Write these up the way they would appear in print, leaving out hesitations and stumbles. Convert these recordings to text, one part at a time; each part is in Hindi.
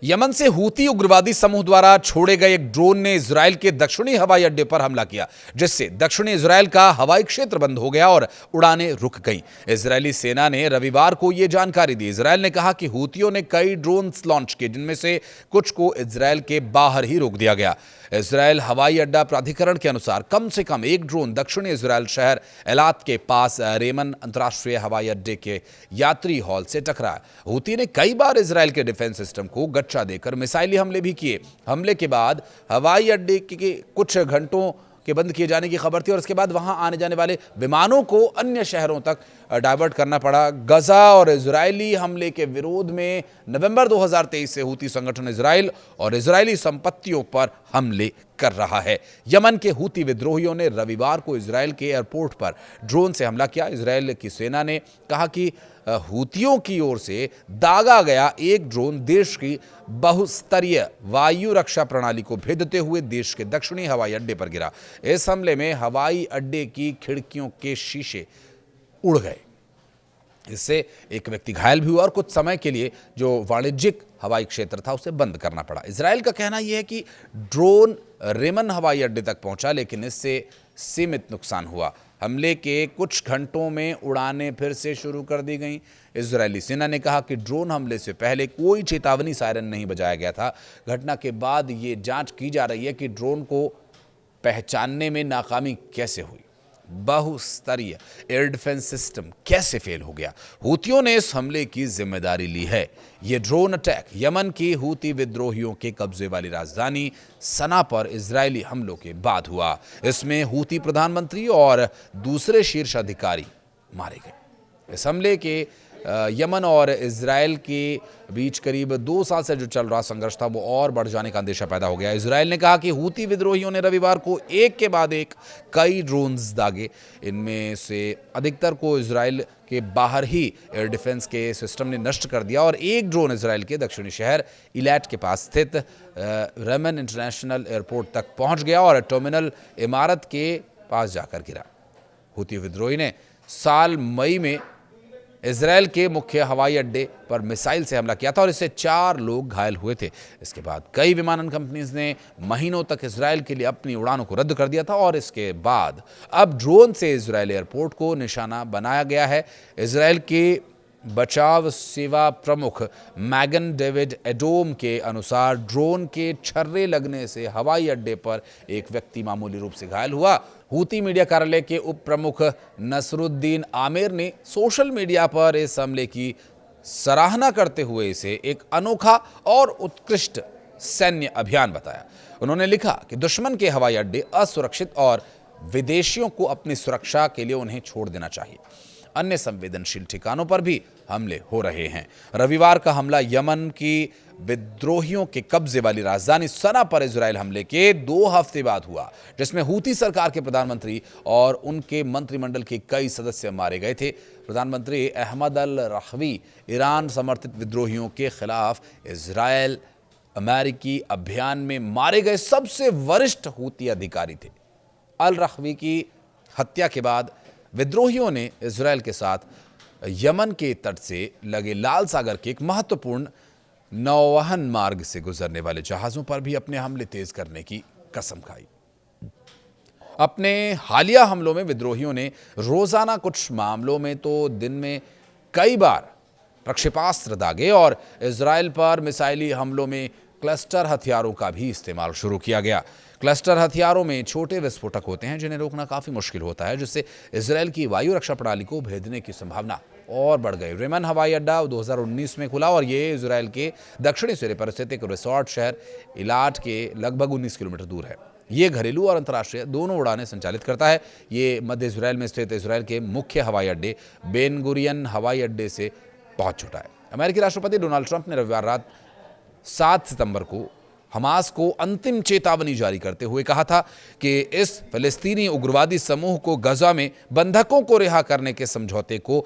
यमन से हूती उग्रवादी समूह द्वारा छोड़े गए एक ड्रोन ने इजराइल के दक्षिणी हवाई अड्डे पर हमला किया, जिससे दक्षिणी इजराइल का हवाई क्षेत्र बंद हो गया और उड़ानें रुक गईं। इजरायली सेना ने रविवार को यह जानकारी दी। इजराइल ने कहा कि हूतियों ने कई ड्रोन्स लॉन्च किए, जिनमें से कुछ को इजराइल के बाहर ही रोक दिया गया। इजराइल हवाई अड्डा प्राधिकरण के अनुसार कम से कम एक ड्रोन दक्षिणी इजराइल शहर एलात के पास रेमन अंतर्राष्ट्रीय हवाई अड्डे के यात्री हॉल से टकरा। हूती ने कई बार इजराइल के डिफेंस सिस्टम को गच्चा देकर मिसाइली हमले भी किए। हमले के बाद हवाई अड्डे के कुछ घंटों के बंद किए जाने की खबर थी और इसके बाद वहां आने जाने वाले विमानों को अन्य शहरों तक डाइवर्ट करना पड़ा। गजा और इजरायली हमले के विरोध में नवंबर 2023 से हूती संगठन इजराइल और इजरायली संपत्तियों पर हमले कर रहा है। यमन के हूती विद्रोहियों ने रविवार को इजराइल के एयरपोर्ट पर ड्रोन से हमला किया। इजराइल की सेना ने कहा कि हूतियों की ओर से दागा गया एक ड्रोन देश की बहुस्तरीय वायु रक्षा प्रणाली को भेदते हुए देश के दक्षिणी हवाई अड्डे पर गिरा। इस हमले में हवाई अड्डे की खिड़कियों के शीशे उड़ गए। इससे एक व्यक्ति घायल भी हुआ और कुछ समय के लिए जो वाणिज्यिक हवाई क्षेत्र था उसे बंद करना पड़ा। इजराइल का कहना यह है कि ड्रोन रेमन हवाई अड्डे तक पहुंचा, लेकिन इससे सीमित नुकसान हुआ। हमले के कुछ घंटों में उड़ानें फिर से शुरू कर दी गईं। इजरायली सेना ने कहा कि ड्रोन हमले से पहले कोई चेतावनी सायरन नहीं बजाया गया था। घटना के बाद ये जांच की जा रही है कि ड्रोन को पहचानने में नाकामी कैसे हुई, बहुस्तरीय एयर डिफेंस सिस्टम कैसे फेल हो गया। हूतियों ने इस हमले की जिम्मेदारी ली है। यह ड्रोन अटैक यमन की हूती विद्रोहियों के कब्जे वाली राजधानी सना पर इजरायली हमलों के बाद हुआ। इसमें हूती प्रधानमंत्री और दूसरे शीर्ष अधिकारी मारे गए। इस हमले के यमन और इजराइल के बीच करीब 2 साल से जो चल रहा संघर्ष था वो और बढ़ जाने का अंदेशा पैदा हो गया। इजराइल ने कहा कि हूती विद्रोहियों ने रविवार को एक के बाद एक कई ड्रोन्स दागे। इनमें से अधिकतर को इजराइल के बाहर ही एयर डिफेंस के सिस्टम ने नष्ट कर दिया और एक ड्रोन इजराइल के दक्षिणी शहर इलाट के पास स्थित रेमन इंटरनेशनल एयरपोर्ट तक पहुंच गया और टर्मिनल इमारत के पास जाकर गिरा। हूती विद्रोही ने साल मई में इजराइल के मुख्य हवाई अड्डे पर मिसाइल से हमला किया था और इससे 4 लोग घायल हुए थे। इसके बाद कई विमानन कंपनीज ने महीनों तक इजराइल के लिए अपनी उड़ानों को रद्द कर दिया था और इसके बाद अब ड्रोन से इजराइल एयरपोर्ट को निशाना बनाया गया है। इजराइल के बचाव सेवा प्रमुख मैगन डेविड एडोम के अनुसार ड्रोन के छर्रे लगने से हवाई अड्डे पर एक व्यक्ति मामूली रूप से घायल हुआ। हूती मीडिया कार्यालय के उप प्रमुख नसरुद्दीन आमिर ने सोशल मीडिया पर इस हमले की सराहना करते हुए इसे एक अनोखा और उत्कृष्ट सैन्य अभियान बताया। उन्होंने लिखा कि दुश्मन के हवाई अड्डे असुरक्षित और विदेशियों को अपनी सुरक्षा के लिए उन्हें छोड़ देना चाहिए। अन्य संवेदनशील ठिकानों पर भी हमले हो रहे हैं। रविवार का हमला यमन की विद्रोहियों के कब्जे वाली राजधानी सना पर इजराइल हमले के 2 हफ्ते बाद हुआ, जिसमें हूती सरकार के प्रधानमंत्री और उनके मंत्रिमंडल के कई सदस्य मारे गए थे। प्रधानमंत्री अहमद अल रहवी ईरान समर्थित विद्रोहियों के खिलाफ इजराइल अमेरिकी अभियान में मारे गए सबसे वरिष्ठ हूती अधिकारी थे। अल रहवी की हत्या के बाद विद्रोहियों ने इजराइल के साथ यमन के तट से लगे लाल सागर के एक महत्वपूर्ण नौवहन मार्ग से गुजरने वाले जहाजों पर भी अपने हमले तेज करने की कसम खाई। अपने हालिया हमलों में विद्रोहियों ने रोजाना कुछ मामलों में तो दिन में कई बार प्रक्षेपास्त्र दागे और इजराइल पर मिसाइली हमलों में क्लस्टर हथियारों का भी इस्तेमाल शुरू किया गया। क्लस्टर हथियारों में छोटे विस्फोटक होते हैं जिन्हें रोकना काफी मुश्किल होता है, जिससे इजराइल की वायु रक्षा प्रणाली को भेदने की संभावना और बढ़ गई। रेमन हवाई अड्डा 2019 में खुला और ये इजराइल के दक्षिणी सिरे पर स्थित एक रिसोर्ट शहर इलाट के लगभग 19 किलोमीटर दूर है। ये घरेलू और अंतर्राष्ट्रीय दोनों उड़ानें संचालित करता है। ये मध्य इजराइल में स्थित इजराइल के मुख्य हवाई अड्डे बेन गुरियन हवाई अड्डे से बहुत छोटा है। अमेरिकी राष्ट्रपति डोनाल्ड ट्रंप ने रविवार रात 7 सितंबर को हमास को अंतिम चेतावनी जारी करते हुए कहा था कि इस फिलिस्तीनी उग्रवादी समूह को गजा में बंधकों को रिहा करने के समझौते को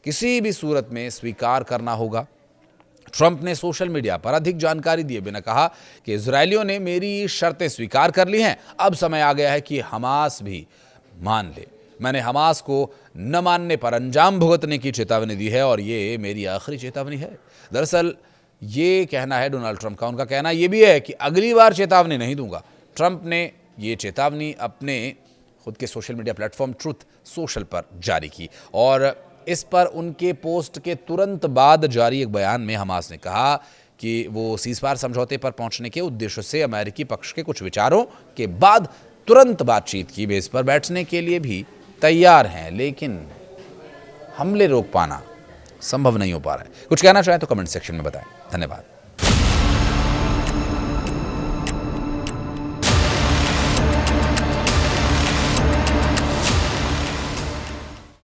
किसी भी सूरत में स्वीकार करना होगा। ट्रंप ने सोशल मीडिया पर अधिक जानकारी दिए बिना कहा कि इजरायलियों ने मेरी शर्तें स्वीकार कर ली हैं, अब समय आ गया है कि हमास भी मान ले। मैंने हमास को न मानने पर अंजाम भुगतने की चेतावनी दी है और ये मेरी आखिरी चेतावनी है। दरअसल ये कहना है डोनाल्ड ट्रंप का। उनका कहना ये भी है कि अगली बार चेतावनी नहीं दूंगा। ट्रंप ने ये चेतावनी अपने खुद के social media platform truth social पर जारी की और इस पर उनके पोस्ट के तुरंत बाद जारी एक बयान में हमास ने कहा कि वो सीज़फायर समझौते पर पहुंचने के उद्देश्य से अमेरिकी पक्ष के कुछ विचारों के बाद तुरंत बातचीत की बेस पर बैठने के लिए भी तैयार हैं, लेकिन हमले रोक पाना संभव नहीं हो पा रहा है। कुछ कहना चाहें तो कमेंट सेक्शन में बताएं। धन्यवाद।